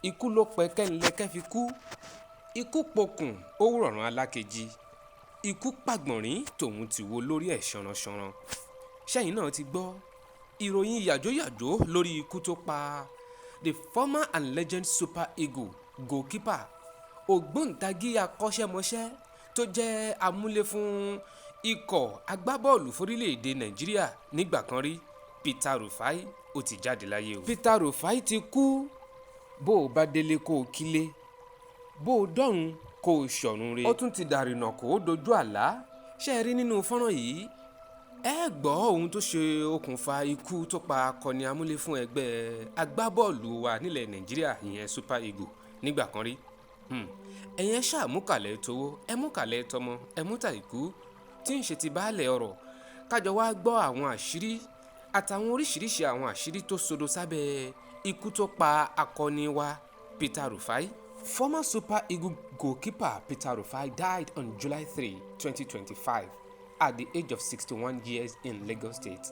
ikú ló pẹ́ kẹ́ńlẹ́kẹ́ fi kú, ikú pokùn ó rọ̀rùn alákejì, ikú pàgbọ̀nrín tòun ti wo lórí ẹ̀ ṣanranṣanran. Ṣẹ́yìn náà ti gbọ́ ìròyìn yàjóyàjó lórí ikú tó pa the former and legend Super Eagle goalkeeper, ògbóǹtagì akọ́ṣẹ́mọṣẹ́ tó jẹ́ amúlé fún ikọ̀ agbábọ́ọ̀lù forílẹ̀-èdè Nàìjíríà nígbà kan rí, Peter Rufai, ó ti jáde láyé o. Peter Rufai ti kú. Bó o bá délé kó o kílé, bó o dọ̀run kó o ṣọ̀run re. Ó tún ti dàrínà kó o dojú àlá. Ṣé ẹ rí nínú fọ́nrán yìí? Ẹ gbọ́ ohun tó ṣe okùnfà ikú tó pa akọni amúlé fún ẹgbẹ́ agbábọ́ọ̀lù wa nílẹ̀ Nàìjíríà, ìyẹn Super Eagle nígbà kan rí. Ẹ̀yin ṣáà mú kàlẹ̀ towó, ẹ mú kàlẹ̀ tọmọ, ẹ mú tàìkú tí ń ṣe ti baálẹ̀ ọ̀rọ̀. Kájọ wá gbọ́ àwọn àṣírí àtàwọn oríṣiríṣi àwọn àṣírí tó sodo sábẹ́ ikú tó pa akọni wa Peter Rufai. Former Super Eagle goalkeeper Peter Rufai died on July 3, 2025 at the age of 61 years in Lagos State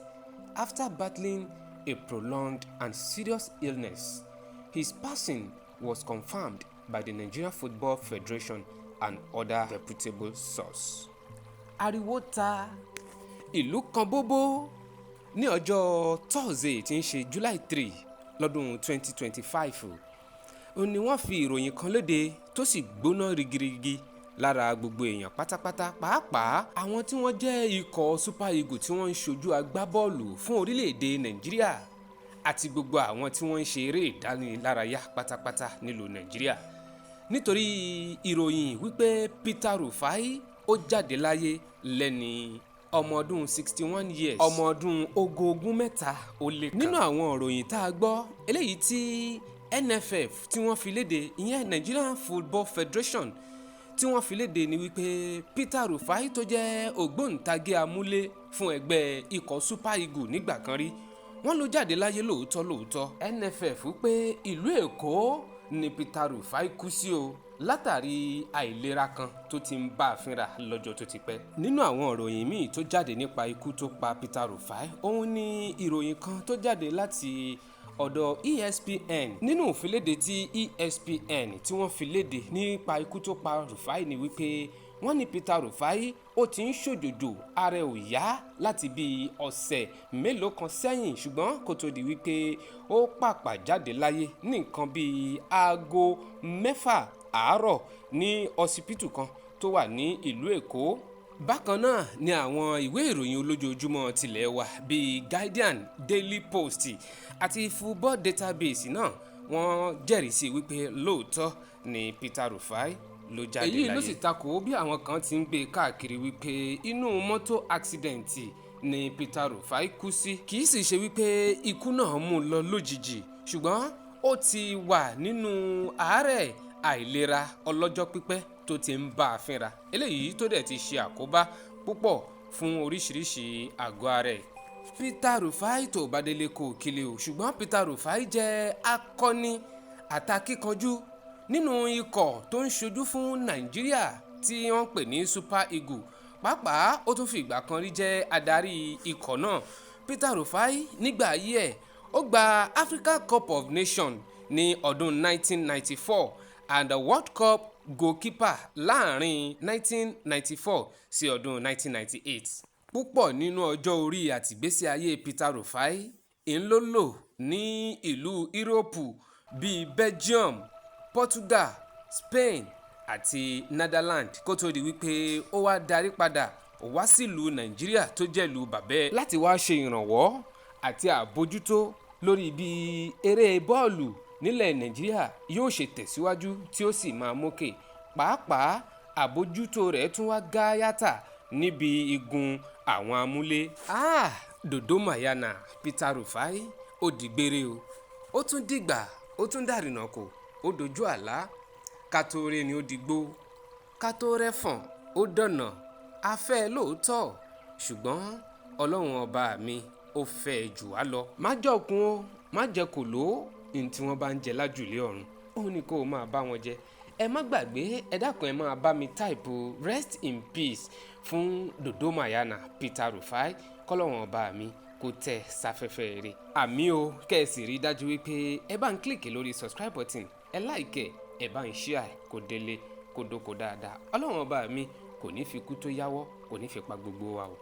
after battling a prolonged and serious illness. His passing was confirmed by the Nigeria Football Federation and other reputable sources. Ariwo ta ìlú kan bóbó ní ọjọ́ Thursday tí ń ṣe July 3 lọ́dún 2025. Ó ní wọ́n fi ìròyìn kan léde tó sì gbóná rigirigi lára gbogbo èèyàn pátápátá, pàápàá àwọn tí wọ́n jẹ́ ikọ̀ Super Eagle tí wọ́n ń ṣojú agbábọ́ọ̀lù fún orílẹ̀-èdè Nàìjíríà àti gbogbo àwọn tí wọ́n ń ṣe eré ìdánilárayá pátápátá nílùú Nàìjíríà. Nítorí ìròyìn wípé Peter Rufai ó jáde láyé lẹ́ni ọmọ ọdún 61 years, ọmọ ọdún ogún mẹ́ta ó lé kan. Nínú àwọn ìròyìn tá a gbọ́ eléyìí tí NFF tí wọ́n fi léde, ìyẹn Nigerian Football Federation tí wọ́n fi léde ni wípé Peter Rufai tó jẹ́ ògbóǹtagì amúlé fún ẹgbẹ́ ikọ̀ Super Eagle nígbà kan rí, wọ́n ló jáde láyé lóòótọ́. NFF pé ìlú Èkó ni Peter Rufai kú sí o, látàrí àìlera kan tó ti ń bá a fínra lọ́jọ́ tó ti pẹ́. Nínú àwọn ìròyìn míì tó jáde nípa ikú tó pa Peter Rufai, òun ni ìròyìn kan tó jáde láti ọ̀dọ̀ ESPN. Nínú ìfiléde tí ESPN tí wọ́n fi léde nípa ikú tó pa Rufai ni wípé wọ́n ní Peter Rufai ó ti ń ṣòjòjò, ara ẹ̀ ò yá láti bí ọ̀sẹ̀ mélòó kan sẹ́yìn, ṣùgbọ́n kó tó di wípé ó pàpà jáde láyé ní nǹkan bíi aago 6 àárọ̀ ní ọsibítù kan tó wà ní ìlú Èkó. Bákan náà ni àwọn ìwé ìròyìn olójoojúmọ́ tilẹ̀ wa bíi Guardian, Daily Post àti Football Database náà wọ́n jẹ́rìí sí wípé lóòótọ́ ni Peter Rufai ló jáde láyé. Èyí ló sì takò bí àwọn kan ti ń gbé káàkiri wípé inú mọ́tò accident ni Peter Rufai kú sí. Kì í sì ṣe wípé ikú náà mú un lọ lójijì, ṣùgbọ́n ó ti wà nínú àárẹ̀ àìlera ọlọ́jọ́ pípẹ́ tó ti ń bá a fínra, eléyìí tó dẹ̀ ti ṣe àkóbá púpọ̀ fún oríṣiríṣi àgọ́ ara ẹ̀. Peter Rufai tó bá délé kò kílé o, ṣùgbọ́n Peter Rufai jẹ́ akọni àtàkíkanjú nínú ikọ̀ tó ń ṣojú fún Nàìjíríà tí wọ́n pè ní Super Eagle. Pàápàá ó tún fi ìgbà kan rí jẹ́ adarí ikọ̀ náà. Peter Rufai nígbà ayé ẹ̀ ó gba Africa Cup of Nations ní ọdún 1994 and the World Cup goalkeeper láàrin 1994 sí ọdún 1998. Púpọ̀ nínú ọjọ́ orí àtìgbésí ayé Peter Rufai ń ló lò ní ìlú Yúróòpù bíi Belgium, Portugal, Spain àti Netherlands kó tó di wípé ó wá darí padà wá sílùú Nàìjíríà tó jẹ́ ìlú bàbẹ́ láti wá ṣe ìrànwọ́ àti àbójútó lórí bí eré bọ́ọ̀lù nílẹ̀ Nàìjíríà yóò ṣe tẹ̀síwájú tí ó sì máa mókè. Pàápàá àbójútó rẹ̀ tún wá gáyàtà níbi igun àwọn amúlé. Dodo Mayana Peter Rufai ó dìgbére o, ó tún dìgbà, ó tún dàrínà kò, ó dojú àlá. Kátó rẹ̀ ni ó digbó, kátó rẹ̀fọ̀n ó dọ̀nà. A fẹ́ lóòótọ́, ṣùgbọ́n Ọlọ́run ọba mi ó fẹ́ jù wá lọ. Má jọ̀kun o, má jẹ kò ló ní tí wọ́n bá ń jẹ lájùlé ọ̀run, òun ni kó o máa bá wọn jẹ. Ẹ má gbàgbé, ẹ dákun ẹ máa bá mi táìpù rest in peace fún Dodo Mayana Peter Rufai, kọ́lọ́run ọba mi kó tẹ̀ sáfẹ́fẹ́ rere. àmì o kẹ́sì rí dájú wípé ẹ bá ń kílìkì lórí subscribe button, ẹ like ẹ bá ń share kó délé kó dóko dáadáa. ọlọ́run ọba mi kò ní fi kú tó yáwọ́, kò ní fi pa gbogbo wa o.